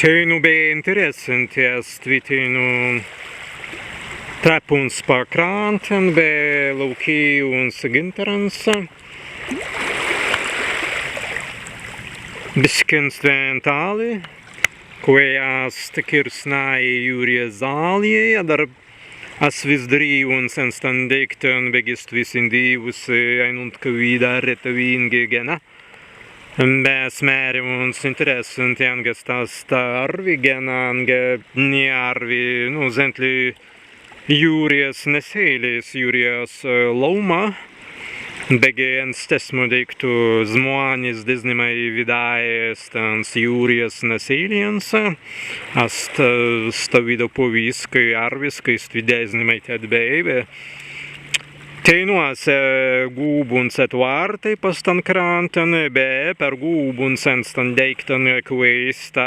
Tenu bem interessante tvitinu trapuns pa kranten be laukijuns gintarans. Biskens ventali, kuejas tikirsnai jūrie zālie, dar asvisdrīvuns en standekten begist visindīvus einunt kavīdā retavīngi gena. Bez mērījuns interesanti angas tas arvi gena anga nearvi, zentli jūries nesēlis, jūries lauma. Begiens tesmu deiktu zmonis diznimai vidājas tans jūries nesēliens. Ast stavido poviskai arviskai stvidēznimai tedbeibe. Teinuos gūbuns etvartai pastan kranten, be per gūbuns enstan deiktan kveista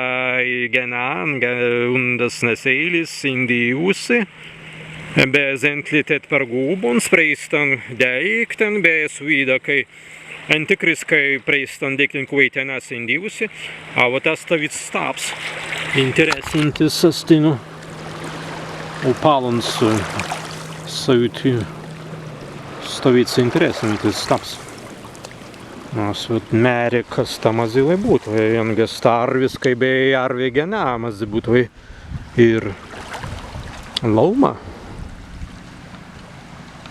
genan, undas nesēlis indīvusi. Be zentlitet per gūbuns preistan deiktan, be suida, kai antikriskai preistan deiktan kveitenas indīvusi. A вот оставить staps. Interesantis astinu. Upalans saviti. Stāvīts interesantis staps. Nās, mēri, kas tā mazi lai būtu, vai viengas tā arvis, kai bija arvi genā, mazi būtu, vai ir lauma.